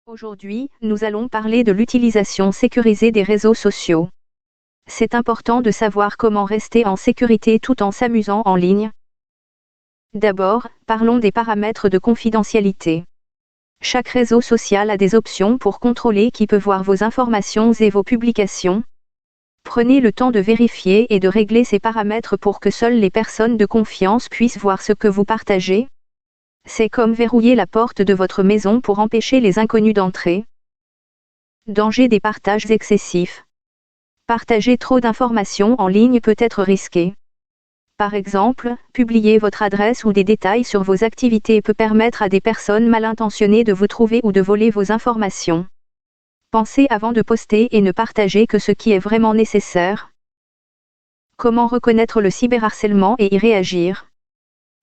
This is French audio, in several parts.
Aujourd'hui, nous allons parler de l'utilisation sécurisée des réseaux sociaux. C'est important de savoir comment rester en sécurité tout en s'amusant en ligne. D'abord, parlons des paramètres de confidentialité. Chaque réseau social a des options pour contrôler qui peut voir vos informations et vos publications. Prenez le temps de vérifier et de régler ces paramètres pour que seules les personnes de confiance puissent voir ce que vous partagez. C'est comme verrouiller la porte de votre maison pour empêcher les inconnus d'entrer. Danger des partages excessifs. Partager trop d'informations en ligne peut être risqué. Par exemple, publier votre adresse ou des détails sur vos activités peut permettre à des personnes mal intentionnées de vous trouver ou de voler vos informations. Pensez avant de poster et ne partagez que ce qui est vraiment nécessaire. Comment reconnaître le cyberharcèlement et y réagir?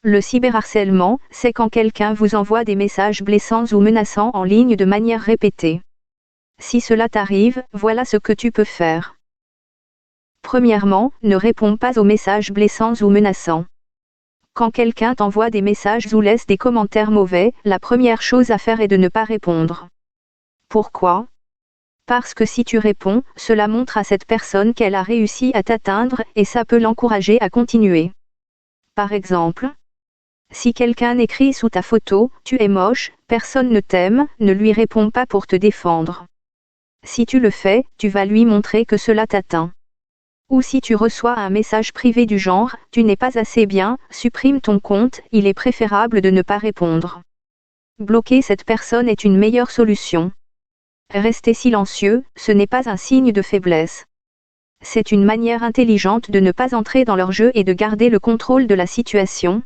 Le cyberharcèlement, c'est quand quelqu'un vous envoie des messages blessants ou menaçants en ligne de manière répétée. Si cela t'arrive, voilà ce que tu peux faire. Premièrement, ne réponds pas aux messages blessants ou menaçants. Quand quelqu'un t'envoie des messages ou laisse des commentaires mauvais, la première chose à faire est de ne pas répondre. Pourquoi? Parce que si tu réponds, cela montre à cette personne qu'elle a réussi à t'atteindre et ça peut l'encourager à continuer. Par exemple, si quelqu'un écrit sous ta photo « Tu es moche, personne ne t'aime », ne lui réponds pas pour te défendre. Si tu le fais, tu vas lui montrer que cela t'atteint. Ou si tu reçois un message privé du genre « Tu n'es pas assez bien, supprime ton compte », il est préférable de ne pas répondre. Bloquer cette personne est une meilleure solution. Rester silencieux, ce n'est pas un signe de faiblesse. C'est une manière intelligente de ne pas entrer dans leur jeu et de garder le contrôle de la situation.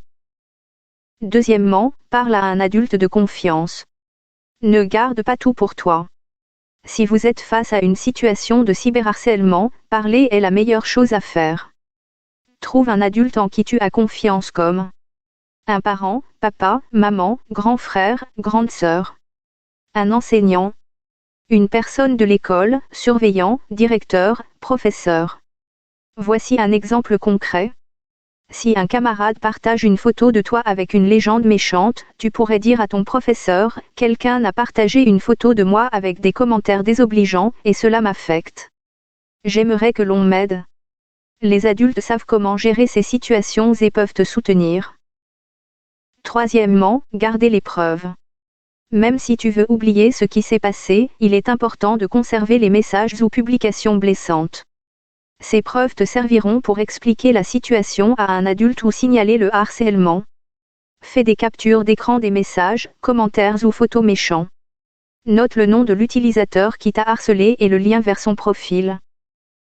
Deuxièmement, parle à un adulte de confiance. Ne garde pas tout pour toi. Si vous êtes face à une situation de cyberharcèlement, parler est la meilleure chose à faire. Trouve un adulte en qui tu as confiance comme un parent, papa, maman, grand frère, grande sœur. Un enseignant. Une personne de l'école, surveillant, directeur, professeur. Voici un exemple concret. Si un camarade partage une photo de toi avec une légende méchante, tu pourrais dire à ton professeur, « Quelqu'un a partagé une photo de moi avec des commentaires désobligeants, et cela m'affecte. J'aimerais que l'on m'aide. » Les adultes savent comment gérer ces situations et peuvent te soutenir. Troisièmement, garder les preuves. Même si tu veux oublier ce qui s'est passé, il est important de conserver les messages ou publications blessantes. Ces preuves te serviront pour expliquer la situation à un adulte ou signaler le harcèlement. Fais des captures d'écran des messages, commentaires ou photos méchants. Note le nom de l'utilisateur qui t'a harcelé et le lien vers son profil.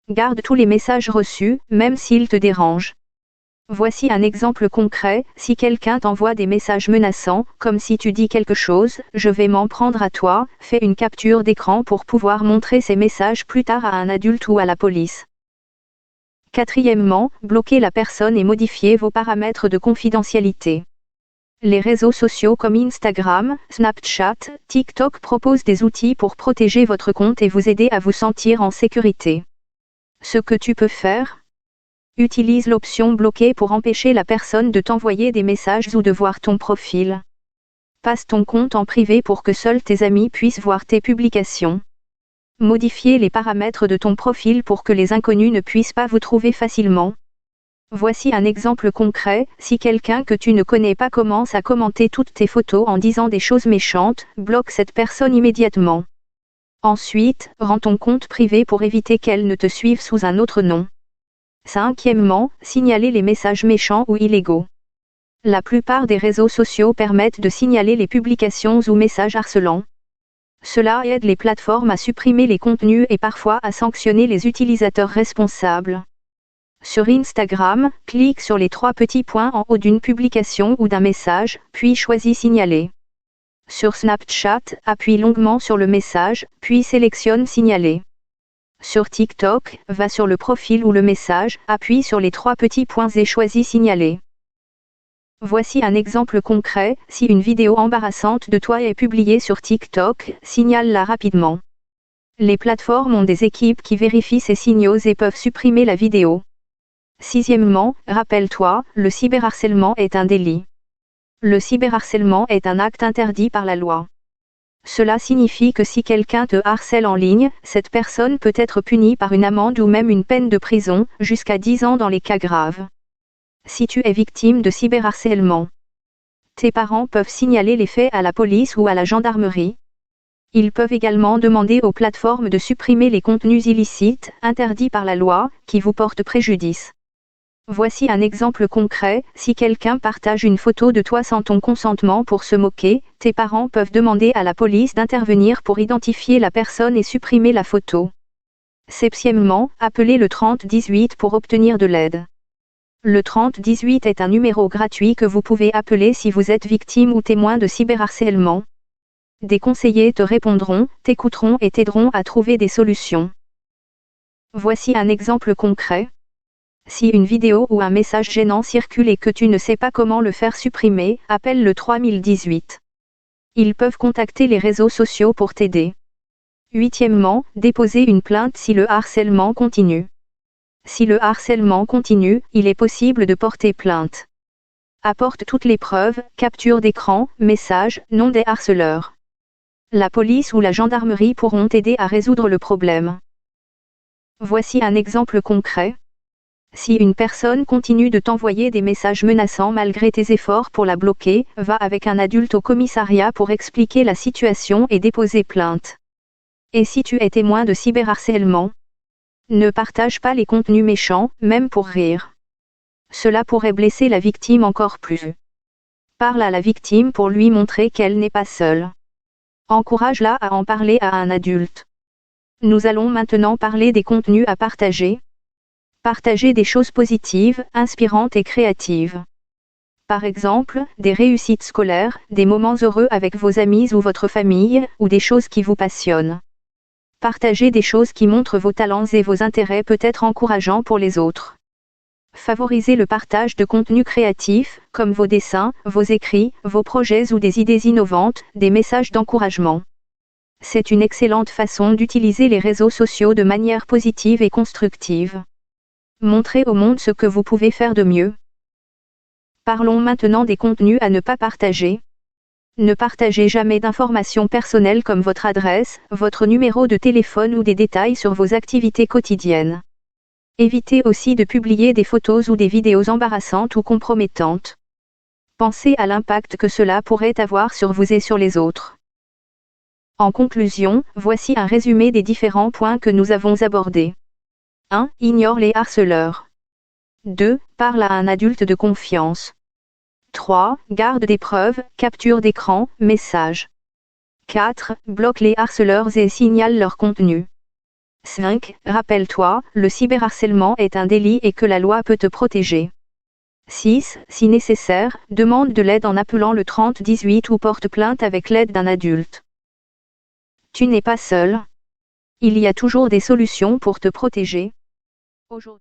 Garde tous les messages reçus, même s'ils te dérangent. Voici un exemple concret, si quelqu'un t'envoie des messages menaçants, comme si tu dis quelque chose, « Je vais m'en prendre à toi », fais une capture d'écran pour pouvoir montrer ces messages plus tard à un adulte ou à la police. Quatrièmement, bloquez la personne et modifiez vos paramètres de confidentialité. Les réseaux sociaux comme Instagram, Snapchat, TikTok proposent des outils pour protéger votre compte et vous aider à vous sentir en sécurité. Ce que tu peux faire? Utilise l'option bloquer pour empêcher la personne de t'envoyer des messages ou de voir ton profil. Passe ton compte en privé pour que seuls tes amis puissent voir tes publications. Modifiez les paramètres de ton profil pour que les inconnus ne puissent pas vous trouver facilement. Voici un exemple concret, si quelqu'un que tu ne connais pas commence à commenter toutes tes photos en disant des choses méchantes, bloque cette personne immédiatement. Ensuite, rends ton compte privé pour éviter qu'elle ne te suive sous un autre nom. Cinquièmement, signalez les messages méchants ou illégaux. La plupart des réseaux sociaux permettent de signaler les publications ou messages harcelants. Cela aide les plateformes à supprimer les contenus et parfois à sanctionner les utilisateurs responsables. Sur Instagram, clique sur les 3 petits points en haut d'une publication ou d'un message, puis choisis Signaler. Sur Snapchat, appuie longuement sur le message, puis sélectionne Signaler. Sur TikTok, va sur le profil ou le message, appuie sur les 3 petits points et choisis Signaler. Voici un exemple concret, si une vidéo embarrassante de toi est publiée sur TikTok, signale-la rapidement. Les plateformes ont des équipes qui vérifient ces signaux et peuvent supprimer la vidéo. Sixièmement, rappelle-toi, le cyberharcèlement est un délit. Le cyberharcèlement est un acte interdit par la loi. Cela signifie que si quelqu'un te harcèle en ligne, cette personne peut être punie par une amende ou même une peine de prison, jusqu'à 10 ans dans les cas graves. Si tu es victime de cyberharcèlement, tes parents peuvent signaler les faits à la police ou à la gendarmerie. Ils peuvent également demander aux plateformes de supprimer les contenus illicites, interdits par la loi, qui vous portent préjudice. Voici un exemple concret, si quelqu'un partage une photo de toi sans ton consentement pour se moquer, tes parents peuvent demander à la police d'intervenir pour identifier la personne et supprimer la photo. Septièmement, appelez le 3018 pour obtenir de l'aide. Le 3018 est un numéro gratuit que vous pouvez appeler si vous êtes victime ou témoin de cyberharcèlement. Des conseillers te répondront, t'écouteront et t'aideront à trouver des solutions. Voici un exemple concret. Si une vidéo ou un message gênant circule et que tu ne sais pas comment le faire supprimer, appelle le 3018. Ils peuvent contacter les réseaux sociaux pour t'aider. Huitièmement, déposer une plainte si le harcèlement continue. Si le harcèlement continue, il est possible de porter plainte. Apporte toutes les preuves, capture d'écran, message, nom des harceleurs. La police ou la gendarmerie pourront t'aider à résoudre le problème. Voici un exemple concret. Si une personne continue de t'envoyer des messages menaçants malgré tes efforts pour la bloquer, va avec un adulte au commissariat pour expliquer la situation et déposer plainte. Et si tu es témoin de cyberharcèlement, ne partage pas les contenus méchants, même pour rire. Cela pourrait blesser la victime encore plus. Parle à la victime pour lui montrer qu'elle n'est pas seule. Encourage-la à en parler à un adulte. Nous allons maintenant parler des contenus à partager. Partagez des choses positives, inspirantes et créatives. Par exemple, des réussites scolaires, des moments heureux avec vos amis ou votre famille, ou des choses qui vous passionnent. Partagez des choses qui montrent vos talents et vos intérêts peut être encourageant pour les autres. Favorisez le partage de contenus créatifs, comme vos dessins, vos écrits, vos projets ou des idées innovantes, des messages d'encouragement. C'est une excellente façon d'utiliser les réseaux sociaux de manière positive et constructive. Montrez au monde ce que vous pouvez faire de mieux. Parlons maintenant des contenus à ne pas partager. Ne partagez jamais d'informations personnelles comme votre adresse, votre numéro de téléphone ou des détails sur vos activités quotidiennes. Évitez aussi de publier des photos ou des vidéos embarrassantes ou compromettantes. Pensez à l'impact que cela pourrait avoir sur vous et sur les autres. En conclusion, voici un résumé des différents points que nous avons abordés. 1. Ignore les harceleurs. 2. Parle à un adulte de confiance. 3. Garde des preuves, capture d'écran, message. 4. Bloque les harceleurs et signale leur contenu. 5. Rappelle-toi, le cyberharcèlement est un délit et que la loi peut te protéger. 6. Si nécessaire, demande de l'aide en appelant le 3018 ou porte plainte avec l'aide d'un adulte. Tu n'es pas seul. Il y a toujours des solutions pour te protéger. Aujourd'hui.